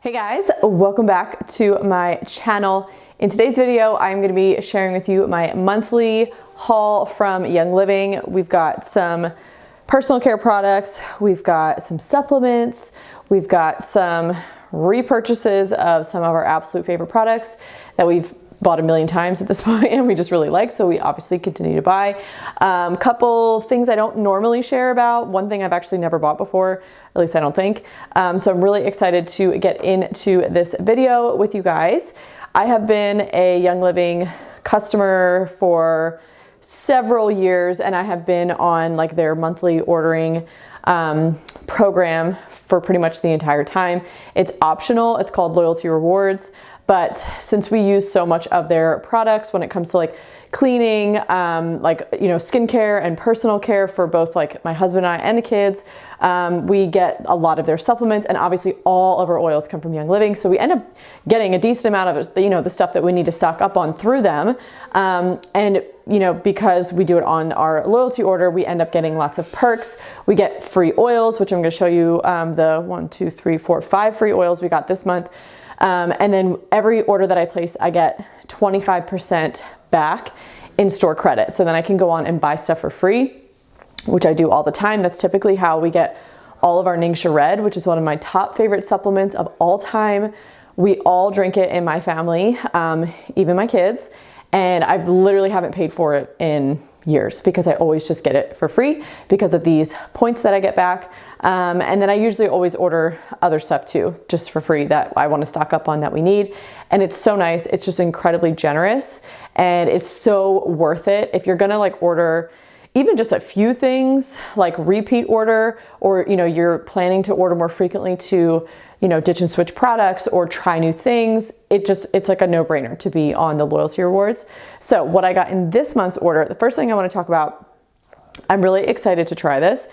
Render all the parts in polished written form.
Hey guys, welcome back to my channel. In today's video, I'm going to be sharing with you my monthly haul from Young Living. We've got some personal care products, we've got some supplements, we've got some repurchases of some of our absolute favorite products that we've bought a million times at this point and we just really like, so we obviously continue to buy. Couple things I don't normally share about. One thing I've actually never bought before, at least I don't think. So I'm really excited to get into this video with you guys. I have been a Young Living customer for several years and I have been on like their monthly ordering program for pretty much the entire time. It's optional. It's called Loyalty Rewards. But since we use so much of their products when it comes to like cleaning, skincare and personal care for both like my husband and I and the kids, we get a lot of their supplements, and obviously all of our oils come from Young Living. So we end up getting a decent amount of, the stuff that we need to stock up on through them. Because we do it on our loyalty order, we end up getting lots of perks. We get free oils, which I'm going to show you the 5 free oils we got this month. And then every order that I place, I get 25% back in store credit. So then I can go on and buy stuff for free, which I do all the time. That's typically how we get all of our Ningxia Red, which is one of my top favorite supplements of all time. We all drink it in my family, even my kids. And I literally haven't paid for it in years because I always just get it for free because of these points that I get back. And then I usually always order other stuff too, just for free that I want to stock up on that we need. And it's so nice. It's just incredibly generous and it's so worth it. If you're gonna like order even just a few things, like repeat order, or you're planning to order more frequently to ditch and switch products or try new things, it's like a no-brainer to be on the loyalty rewards. So what I got in this month's order, the first thing I want to talk about, I'm really excited to try this.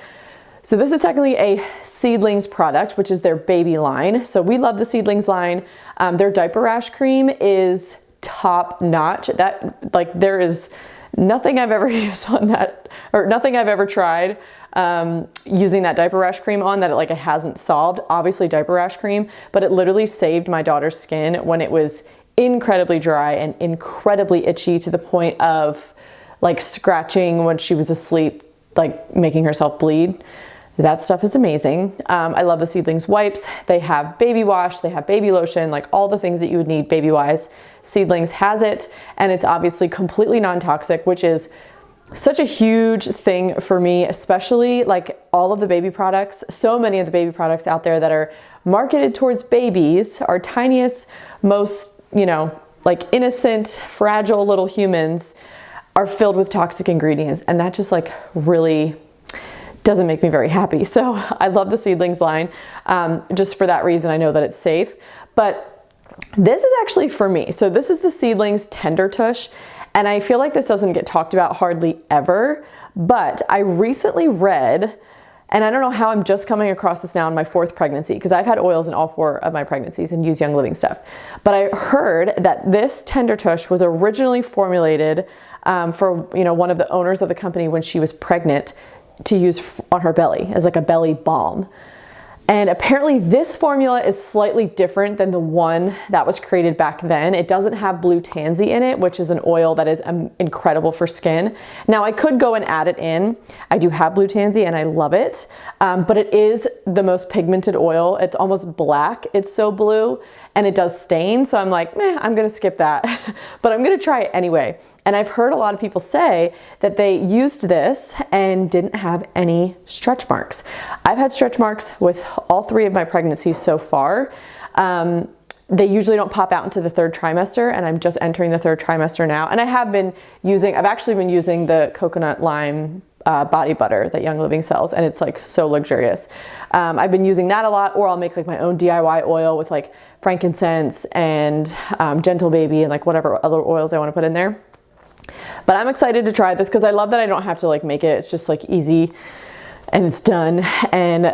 So this is technically a Seedlings product, which is their baby line. So we love the Seedlings line. Their diaper rash cream is top notch. There is nothing I've ever used on that, or nothing I've ever tried using that diaper rash cream on that it hasn't solved. Obviously diaper rash cream, but it literally saved my daughter's skin when it was incredibly dry and incredibly itchy to the point of like scratching when she was asleep, like making herself bleed. That stuff is amazing. I love the Seedlings wipes. They have baby wash, they have baby lotion, like all the things that you would need baby-wise. Seedlings has it, and it's obviously completely non-toxic, which is such a huge thing for me, especially like all of the baby products. So many of the baby products out there that are marketed towards babies, our tiniest, most, like innocent, fragile little humans, are filled with toxic ingredients. And that just like really doesn't make me very happy. So I love the Seedlings line. Just for that reason, I know that it's safe. But this is actually for me. So this is the Seedlings Tender Tush. And I feel like this doesn't get talked about hardly ever, but I recently read, and I don't know how I'm just coming across this now in my 4th pregnancy, because I've had oils in all 4 of my pregnancies and used Young Living stuff. But I heard that this Tender Tush was originally formulated for one of the owners of the company when she was pregnant to use on her belly as like a belly balm. And apparently this formula is slightly different than the one that was created back then. It doesn't have blue tansy in it, which is an oil that is incredible for skin. Now I could go and add it in. I do have blue tansy and I love it, but it is the most pigmented oil. It's almost black. It's so blue and it does stain. So I'm like, I'm gonna skip that, but I'm gonna try it anyway. And I've heard a lot of people say that they used this and didn't have any stretch marks. I've had stretch marks with all 3 of my pregnancies so far. They usually don't pop out into the 3rd trimester, and I'm just entering the 3rd trimester now. And I've actually been using the coconut lime body butter that Young Living sells, and it's like so luxurious. I've been using that a lot, or I'll make like my own DIY oil with like frankincense and gentle baby and like whatever other oils I want to put in there. But I'm excited to try this because I love that I don't have to like make it. It's just like easy and it's done. And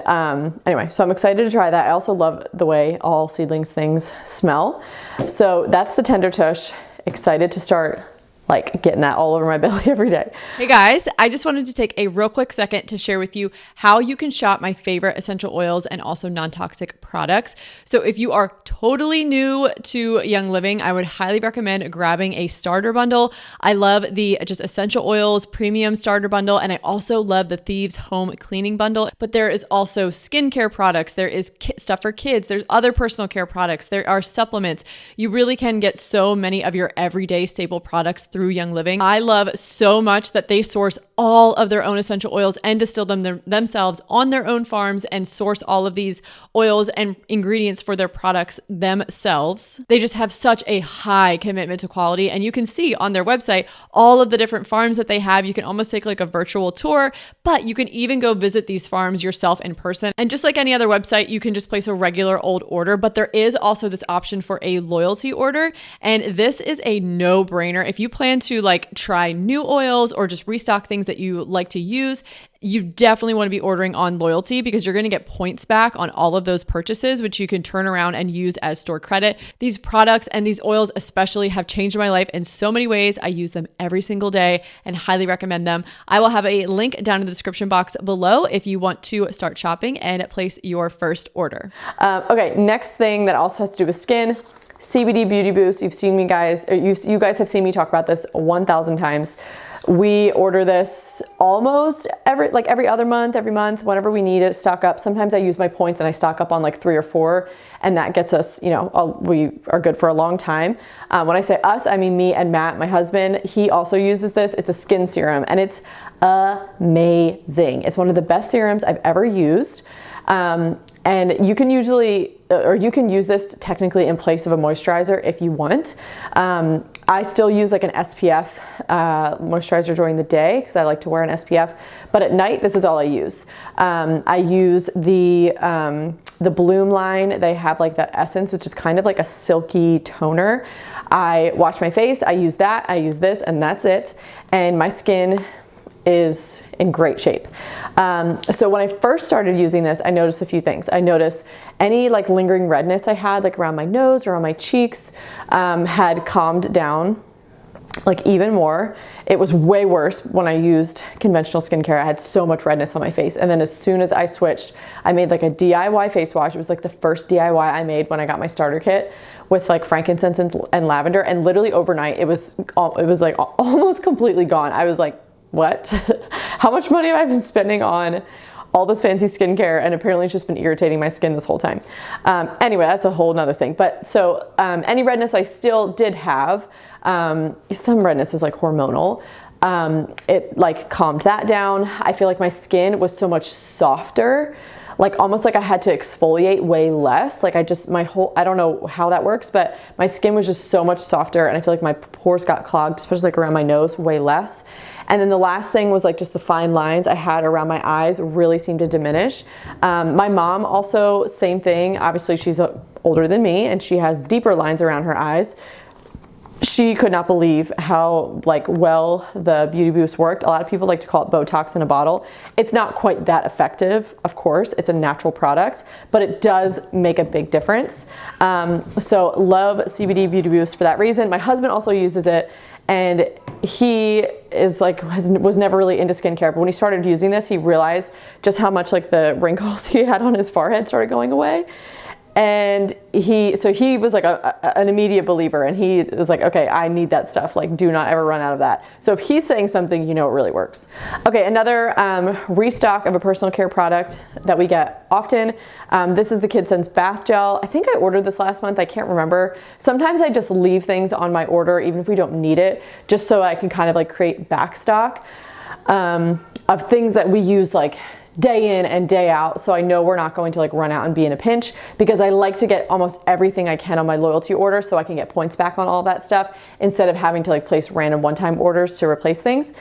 anyway, so I'm excited to try that. I also love the way all Seedlings things smell. So that's the Tender Tush. Excited to start like getting that all over my belly every day. Hey guys, I just wanted to take a real quick second to share with you how you can shop my favorite essential oils and also non-toxic products. So if you are totally new to Young Living, I would highly recommend grabbing a starter bundle. I love the just essential oils premium starter bundle, and I also love the Thieves Home Cleaning bundle. But there is also skincare products, there is stuff for kids, there's other personal care products, there are supplements. You really can get so many of your everyday staple products through Young Living. I love so much that they source all of their own essential oils and distill them themselves on their own farms and source all of these oils and ingredients for their products themselves. They just have such a high commitment to quality, and you can see on their website all of the different farms that they have. You can almost take like a virtual tour, but you can even go visit these farms yourself in person. And just like any other website, you can just place a regular old order, but there is also this option for a loyalty order, and this is a no-brainer. If you plan to like try new oils or just restock things that you like to use, you definitely want to be ordering on loyalty because you're going to get points back on all of those purchases, which you can turn around and use as store credit. These products and these oils especially have changed my life in so many ways. I use them every single day and highly recommend them. I will have a link down in the description box below if you want to start shopping and place your first order. Okay, next thing that also has to do with skin. CBD Beauty Boost. You've seen me guys, or you guys have seen me talk about this 1,000 times. We order this almost every other month, every month, whenever we need it, stock up. Sometimes I use my points and I stock up on like 3 or 4, and that gets us, we are good for a long time. When I say us, I mean me and Matt, my husband. He also uses this. It's a skin serum, and it's amazing. It's one of the best serums I've ever used. And you can you can use this technically in place of a moisturizer if you want. I still use like an SPF moisturizer during the day because I like to wear an SPF, but at night, this is all I use. I use the Bloom line. They have like that essence, which is kind of like a silky toner. I wash my face, I use that, I use this, and that's it. And my skin is in great shape. So when I first started using this, I noticed a few things. I noticed any like lingering redness I had like around my nose or on my cheeks had calmed down like even more. It was way worse when I used conventional skincare. I had so much redness on my face. And then as soon as I switched, I made like a DIY face wash. It was like the first DIY I made when I got my starter kit with like frankincense and lavender. And literally overnight, it was like almost completely gone. I was like, what? How much money have I been spending on all this fancy skincare? And apparently it's just been irritating my skin this whole time. Anyway, that's a whole nother thing. But so any redness I still did have, some redness is like hormonal. It like calmed that down. I feel like my skin was so much softer, like almost like I had to exfoliate way less. Like I don't know how that works, but my skin was just so much softer, and I feel like my pores got clogged, especially like around my nose, way less. And then the last thing was like just the fine lines I had around my eyes really seemed to diminish. My mom also, same thing. Obviously she's older than me and she has deeper lines around her eyes. She could not believe how like well the Beauty Boost worked. A lot of people like to call it Botox in a bottle. It's not quite that effective, of course. It's a natural product, but it does make a big difference. So love CBD Beauty Boost for that reason. My husband also uses it, and he is like was never really into skincare, but when he started using this, he realized just how much like the wrinkles he had on his forehead started going away. And he was like an immediate believer, and he was like, okay, I need that stuff. Like, do not ever run out of that. So if he's saying something, you know it really works. Okay, another restock of a personal care product that we get often. This is the Kid Sense Bath Gel. I think I ordered this last month. I can't remember. Sometimes I just leave things on my order, even if we don't need it, just so I can kind of like create backstock of things that we use like day in and day out, so I know we're not going to like run out and be in a pinch, because I like to get almost everything I can on my loyalty order so I can get points back on all that stuff instead of having to like place random one-time orders to replace things.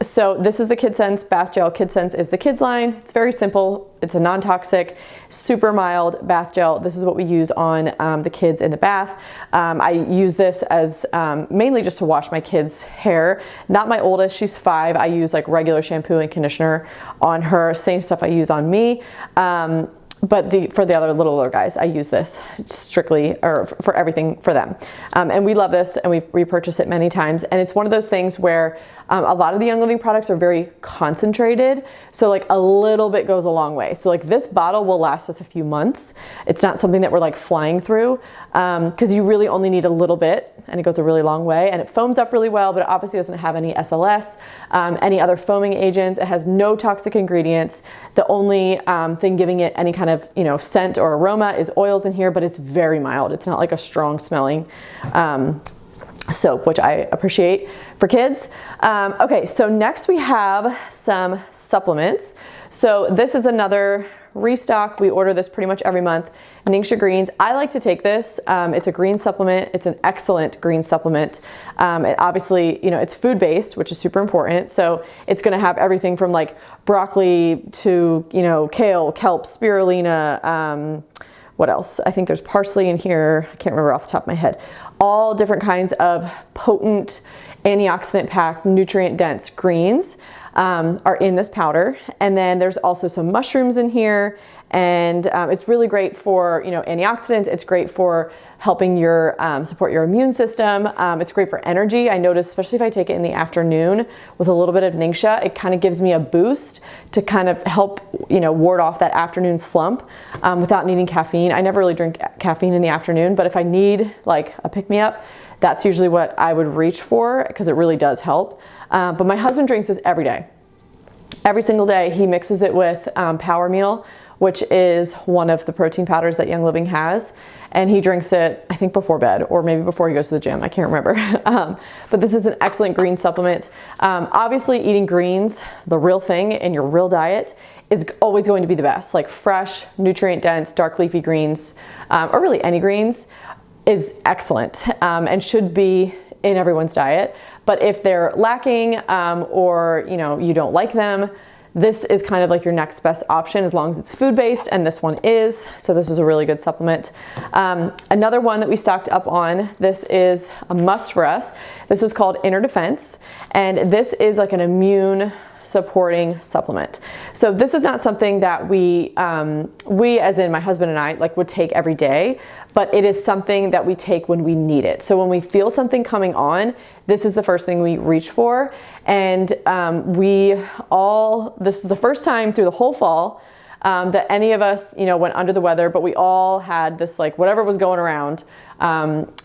So this is the Kid Sense Bath Gel. Kid Sense is the kids line. It's very simple. It's a non-toxic, super mild bath gel. This is what we use on the kids in the bath. I use this as mainly just to wash my kids' hair. Not my oldest, she's 5. I use like regular shampoo and conditioner on her, same stuff I use on me. for the other littler guys, I use this strictly or for everything for them. And we love this, and we repurchase it many times. And it's one of those things where a lot of the Young Living products are very concentrated. So like a little bit goes a long way. So like this bottle will last us a few months. It's not something that we're like flying through, because you really only need a little bit, and it goes a really long way. And it foams up really well, but it obviously doesn't have any SLS, any other foaming agents. It has no toxic ingredients. The only thing giving it any kind of, scent or aroma is oils in here, but it's very mild. It's not like a strong smelling soap, which I appreciate for kids. Okay, so next we have some supplements. So this is another restock. We order this pretty much every month. Ningxia Greens. I like to take this. It's a green supplement. It's an excellent green supplement. It obviously, it's food-based, which is super important. So it's going to have everything from like broccoli to, kale, kelp, spirulina, what else? I think there's parsley in here. I can't remember off the top of my head. All different kinds of potent, antioxidant-packed, nutrient-dense greens are in this powder. And then there's also some mushrooms in here, and it's really great for antioxidants. It's great for helping your support your immune system. It's great for energy. I notice, especially if I take it in the afternoon with a little bit of Ningxia, it kind of gives me a boost to kind of help ward off that afternoon slump without needing caffeine. I never really drink caffeine in the afternoon, but if I need like a pick-me-up, that's usually what I would reach for, because it really does help. But my husband drinks this every day. Every single day he mixes it with Power Meal, which is one of the protein powders that Young Living has. And he drinks it, I think, before bed, or maybe before he goes to the gym. I can't remember. But this is an excellent green supplement. Obviously, eating greens, the real thing in your real diet, is always going to be the best. Like fresh, nutrient-dense, dark leafy greens, or really any greens, is excellent and should be in everyone's diet. But if they're lacking or you don't like them, this is kind of like your next best option, as long as it's food-based, and this one is. So this is a really good supplement. Another one that we stocked up on, this is a must for us. This is called Inner Defense, and this is like an immune supporting supplement. So this is not something that we as in my husband and I, like would take every day, but it is something that we take when we need it. So when we feel something coming on, this is the first thing we reach for. And this is the first time through the whole fall that any of us, went under the weather, but we all had this, like whatever was going around,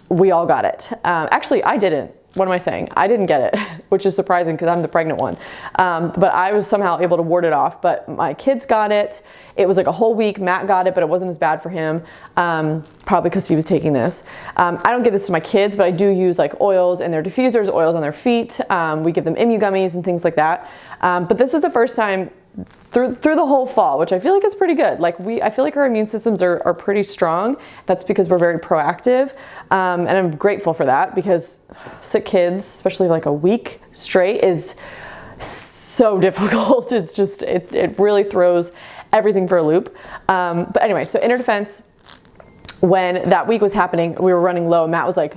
we all got it. Actually, I didn't. What am I saying? I didn't get it, which is surprising because I'm the pregnant one. But I was somehow able to ward it off. But my kids got it. It was like a whole week. Matt got it, but it wasn't as bad for him, probably because he was taking this. I don't give this to my kids, but I do use like oils in their diffusers, oils on their feet. We give them Immu gummies and things like that. But this is the first time through the whole fall, which I feel like is pretty good. Like I feel like our immune systems are pretty strong. That's because we're very proactive. And I'm grateful for that, because sick kids, especially like a week straight, is so difficult. It's just, it really throws everything for a loop. But anyway, so Inner Defense, when that week was happening, we were running low. Matt was like,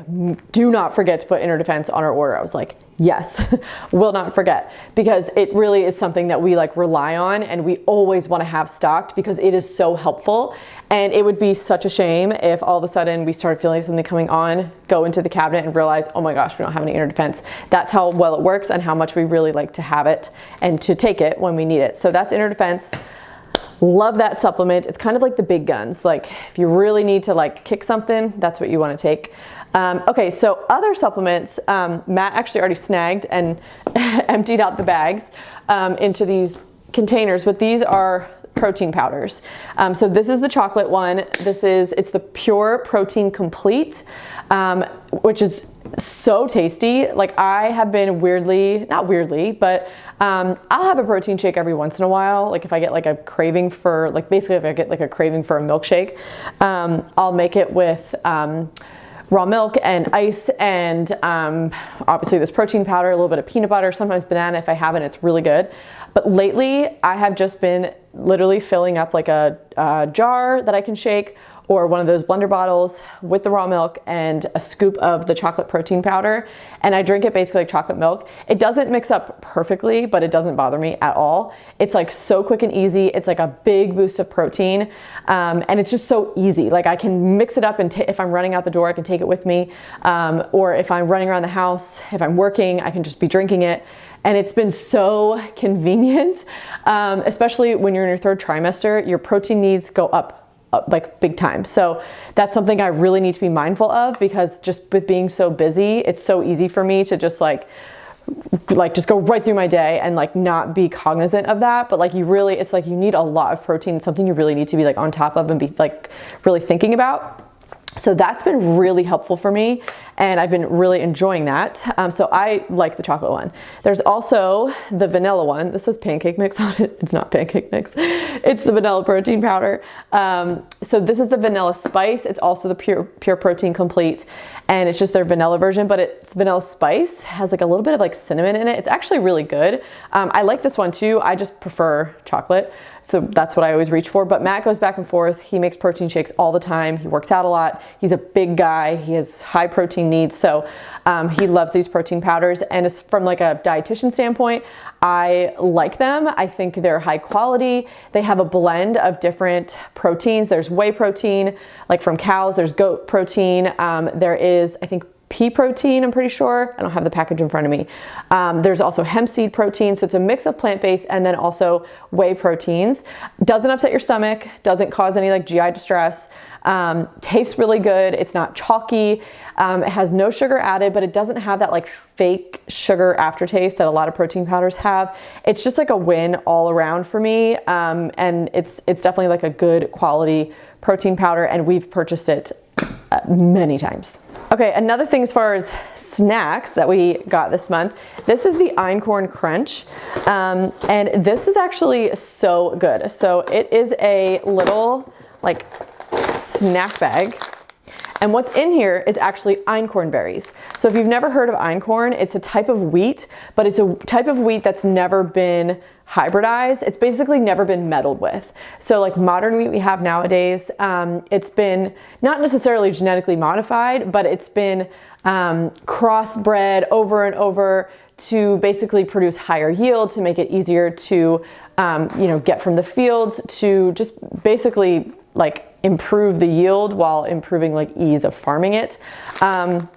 do not forget to put Inner Defense on our order. I was like, yes, will not forget, because it really is something that we like rely on, and we always want to have stocked because it is so helpful. And it would be such a shame if all of a sudden we started feeling something coming on, go into the cabinet and realize, oh my gosh, we don't have any Inner Defense. That's how well it works and how much we really like to have it and to take it when we need it. So that's Inner Defense. Love that supplement. It's kind of like the big guns. Like if you really need to like kick something, that's what you want to take. Okay, so other supplements, Matt actually already snagged and emptied out the bags into these containers, but these are protein powders. So this is the chocolate one. It's the Pure Protein Complete, which is so tasty. Like I have been not weirdly, but I'll have a protein shake every once in a while. Like if I get like a craving for, like basically if I get like a craving for a milkshake, I'll make it with raw milk and ice and obviously this protein powder, a little bit of peanut butter, sometimes banana if I have it. It's really good. But lately I have just been literally filling up like a jar that I can shake, or one of those blender bottles with the raw milk and a scoop of the chocolate protein powder. And I drink it basically like chocolate milk. It doesn't mix up perfectly, but it doesn't bother me at all. It's like so quick and easy. It's like a big boost of protein. And it's just so easy. Like I can mix it up and if I'm running out the door, I can take it with me. Or if I'm running around the house, if I'm working, I can just be drinking it. And it's been so convenient, especially when you're in your third trimester, your protein needs go up like big time. So that's something I really need to be mindful of, because just with being so busy, it's so easy for me to just like just go right through my day and like not be cognizant of that. But like it's like you need a lot of protein. It's something you really need to be like on top of and be like really thinking about. So that's been really helpful for me, and I've been really enjoying that. So I like the chocolate one. There's also the vanilla one. This says pancake mix on it. It's not pancake mix. It's the vanilla protein powder. So this is the vanilla spice. It's also the pure protein complete, and it's just their vanilla version, but it's vanilla spice, has like a little bit of like cinnamon in it. It's actually really good. I like this one too. I just prefer chocolate, so that's what I always reach for. But Matt goes back and forth. He makes protein shakes all the time. He works out a lot. He's a big guy. He has high protein needs. So he loves these protein powders. And it's from like a dietitian standpoint, I like them. I think they're high quality. They have a blend of different proteins. There's whey protein, like from cows. There's goat protein. There is, I think, pea protein, I'm pretty sure. I don't have the package in front of me. There's also hemp seed protein. So it's a mix of plant-based and then also whey proteins. Doesn't upset your stomach, doesn't cause any like GI distress. Tastes really good. It's not chalky. It has no sugar added, but it doesn't have that like fake sugar aftertaste that a lot of protein powders have. It's just like a win all around for me. And it's definitely like a good quality protein powder, and we've purchased it many times. Okay, another thing as far as snacks that we got this month, this is the Einkorn Crunch, and this is actually so good. So it is a little like snack bag, and what's in here is actually einkorn berries. So if you've never heard of einkorn, it's a type of wheat, but it's a type of wheat that's never been hybridized. It's basically never been meddled with. So like modern wheat we have nowadays, it's been not necessarily genetically modified, but it's been crossbred over and over to basically produce higher yield, to make it easier to get from the fields, to just basically like improve the yield while improving like ease of farming it. And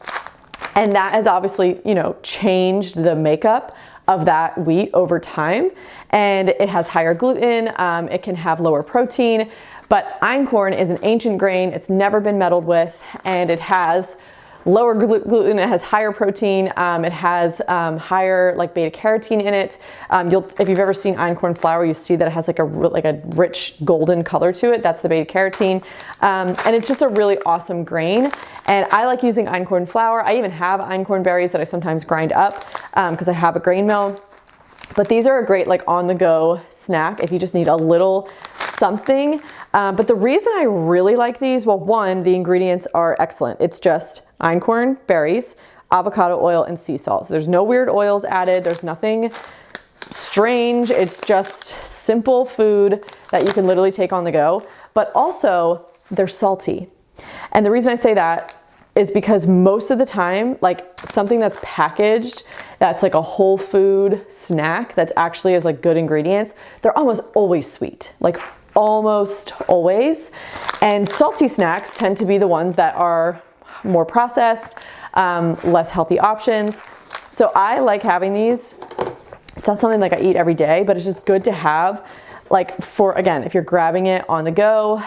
that has obviously, changed the makeup of that wheat over time, and it has higher gluten, it can have lower protein, but einkorn is an ancient grain. It's never been meddled with, and it has lower gluten, it has higher protein, it has higher like beta carotene in it. If you've ever seen einkorn flour, you see that it has like a rich golden color to it. That's the beta carotene, and it's just a really awesome grain. And I like using einkorn flour. I even have einkorn berries that I sometimes grind up because I have a grain mill. But these are a great like on-the-go snack if you just need a little something. But the reason I really like these, well, one, the ingredients are excellent. It's just einkorn berries, avocado oil, and sea salt. So there's no weird oils added. There's nothing strange. It's just simple food that you can literally take on the go. But also, they're salty. And the reason I say that is because most of the time, like something that's packaged, that's like a whole food snack that's actually has like good ingredients, they're almost always sweet, like almost always. And salty snacks tend to be the ones that are more processed, less healthy options. So I like having these. It's not something like I eat every day, but it's just good to have, like for, again, if you're grabbing it on the go.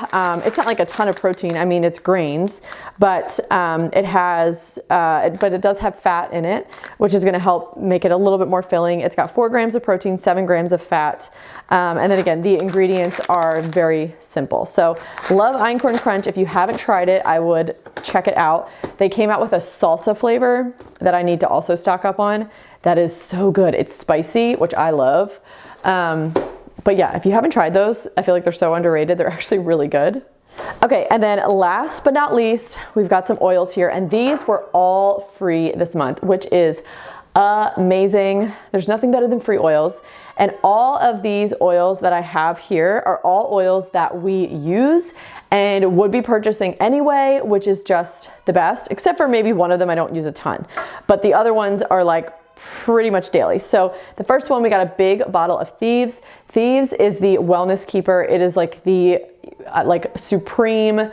It's not like a ton of protein. I mean, it's grains, but it does have fat in it, which is gonna help make it a little bit more filling. It's got 4 grams of protein, 7 grams of fat. And then again, the ingredients are very simple. So love Einkorn Crunch. If you haven't tried it, I would check it out. They came out with a salsa flavor that I need to also stock up on. That is so good. It's spicy, which I love. But yeah, if you haven't tried those, I feel like they're so underrated. They're actually really good. Okay, and then last but not least, we've got some oils here, and these were all free this month, which is amazing. There's nothing better than free oils. And all of these oils that I have here are all oils that we use and would be purchasing anyway, which is just the best, except for maybe one of them I don't use a ton. But the other ones are like pretty much daily. So the first one, we got a big bottle of Thieves. Thieves is the wellness keeper. It is like the supreme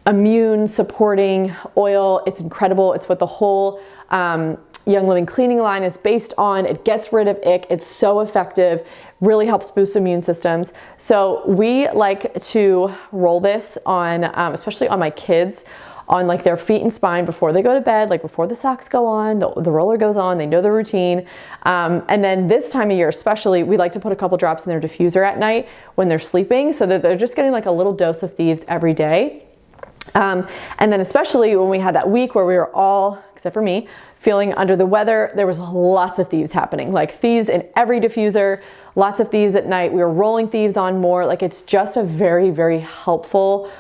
immune supporting oil. It's incredible. It's what the whole Young Living cleaning line is based on. It gets rid of ick. It's so effective, really helps boost immune systems. So we like to roll this on, especially on my kids, on like their feet and spine before they go to bed, like before the socks go on, the roller goes on, they know the routine. And then this time of year especially, we like to put a couple drops in their diffuser at night when they're sleeping so that they're just getting like a little dose of Thieves every day. And then especially when we had that week where we were all, except for me, feeling under the weather, there was lots of Thieves happening, like Thieves in every diffuser, lots of Thieves at night. We were rolling Thieves on more. Like it's just a very, very helpful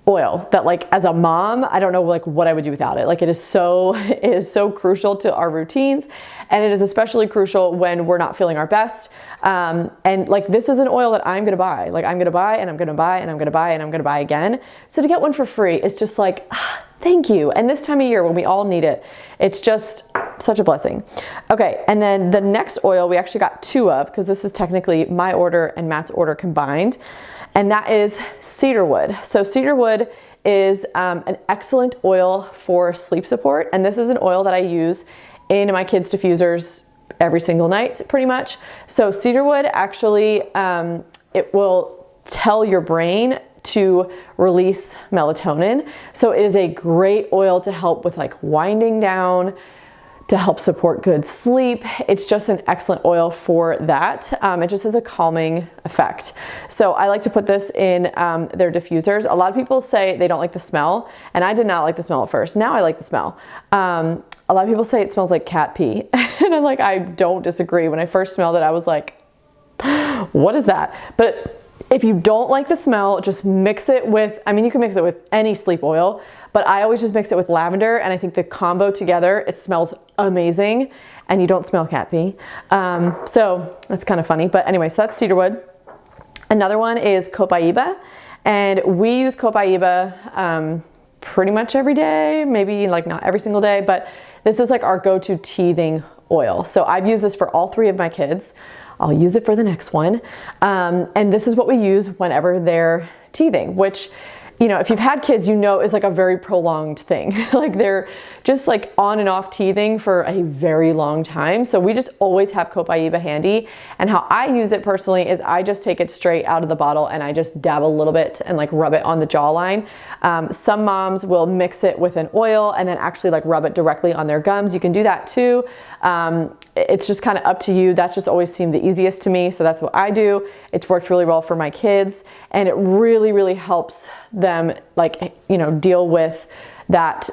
oil that, like, as a mom, I don't know like what I would do without it. Like it is so crucial to our routines, and it is especially crucial when we're not feeling our best. And like this is an oil that I'm gonna buy. Like I'm gonna buy and I'm gonna buy and I'm gonna buy and I'm gonna buy again. So to get one for free is just like, thank you. And this time of year when we all need it, it's just such a blessing. Okay, and then the next oil we actually got two of, because this is technically my order and Matt's order combined. And that is cedarwood. So cedarwood is an excellent oil for sleep support. And this is an oil that I use in my kids' diffusers every single night, pretty much. So cedarwood actually, it will tell your brain to release melatonin. So it is a great oil to help with like winding down, to help support good sleep. It's just an excellent oil for that. It just has a calming effect. So I like to put this in their diffusers. A lot of people say they don't like the smell, and I did not like the smell at first. Now I like the smell. A lot of people say it smells like cat pee. And I'm like, I don't disagree. When I first smelled it, I was like, what is that? But if you don't like the smell, just mix it with, I mean, you can mix it with any sleep oil, but I always just mix it with lavender, and I think the combo together, it smells amazing, and you don't smell cat pee. So that's kind of funny, but anyway, so that's cedarwood. Another one is copaiba, and we use copaiba pretty much every day, maybe like not every single day, but this is like our go-to teething oil. So I've used this for all three of my kids. I'll use it for the next one. And this is what we use whenever they're teething, which, you know, if you've had kids, you know, is like a very prolonged thing. Like they're just like on and off teething for a very long time. So we just always have copaiba handy. And how I use it personally is I just take it straight out of the bottle and I just dab a little bit and like rub it on the jawline. Some moms will mix it with an oil and then actually like rub it directly on their gums. You can do that too. It's just kind of up to you. That just always seemed the easiest to me. So that's what I do. It's worked really well for my kids, and it really, really helps them, like, you know, deal with that,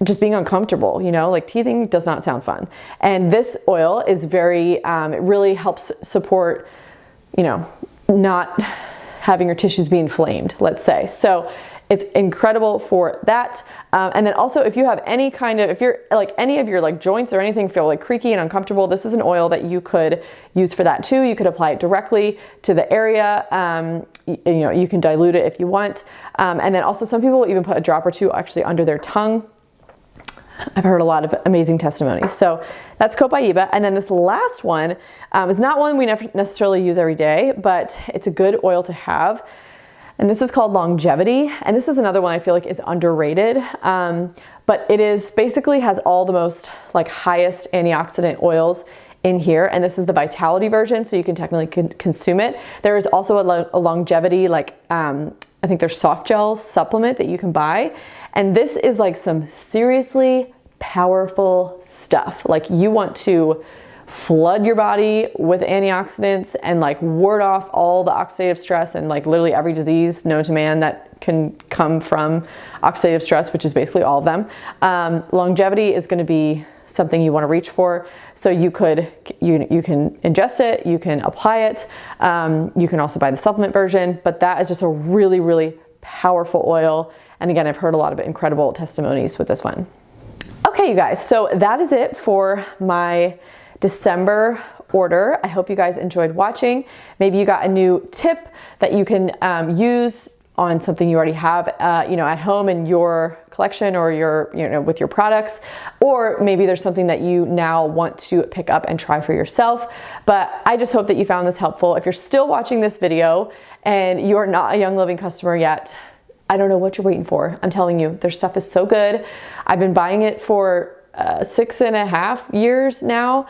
just being uncomfortable, you know, like teething does not sound fun. And this oil is very, it really helps support, you know, not having your tissues be inflamed, let's say. So it's incredible for that. And then also if you have any kind of, if you're like any of your like joints or anything feel like creaky and uncomfortable, this is an oil that you could use for that too. You could apply it directly to the area. You know, you can dilute it if you want. And then also some people will even put a drop or two actually under their tongue. I've heard a lot of amazing testimonies. So that's copaiba. And then this last one is not one we necessarily use every day, but it's a good oil to have. And this is called Longevity. And this is another one I feel like is underrated. But it is basically has all the most like highest antioxidant oils in here. And this is the Vitality version, so you can technically consume it. There is also a Longevity, like, I think there's soft gel supplement that you can buy. And this is like some seriously powerful stuff. Like you want to flood your body with antioxidants and like ward off all the oxidative stress and like literally every disease known to man that can come from oxidative stress, which is basically all of them. Longevity is going to be something you want to reach for. So you can ingest it, you can apply it. You can also buy the supplement version, but that is just a really, really powerful oil. And again, I've heard a lot of incredible testimonies with this one. Okay, Okay, you guys, so that is it for my December order. I hope you guys enjoyed watching. Maybe you got a new tip that you can use on something you already have, at home in your collection or with your products, or maybe there's something that you now want to pick up and try for yourself. But I just hope that you found this helpful. If you're still watching this video and you're not a Young Living customer yet, I don't know what you're waiting for. I'm telling you, their stuff is so good. I've been buying it for 6.5 years now.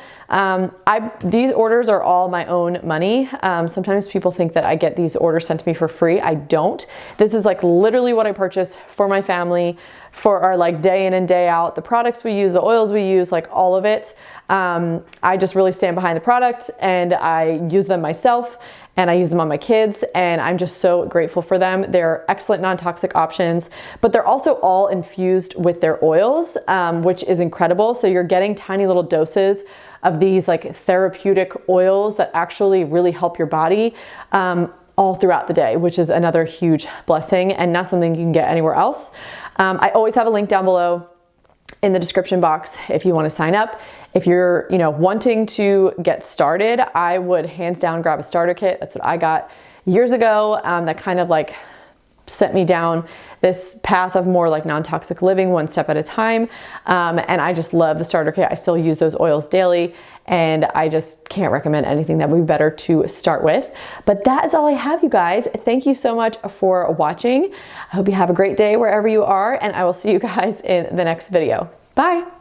These orders are all my own money. Sometimes people think that I get these orders sent to me for free. I don't. This is like literally what I purchase for my family, for our like day in and day out, the products we use, the oils we use, like all of it. I just really stand behind the product and I use them myself and I use them on my kids, and I'm just so grateful for them. They're excellent non-toxic options, but they're also all infused with their oils, which is incredible. So you're getting tiny little doses of these like therapeutic oils that actually really help your body all throughout the day, which is another huge blessing and not something you can get anywhere else. I always have a link down below in the description box if you want to sign up. If you're, wanting to get started, I would hands down grab a starter kit. That's what I got years ago. That kind of like sent me down this path of more like non-toxic living, one step at a time. And I just love the starter kit. I still use those oils daily, and I just can't recommend anything that would be better to start with. But that is all I have, you guys. Thank you so much for watching. I hope you have a great day wherever you are, and I will see you guys in the next video. Bye.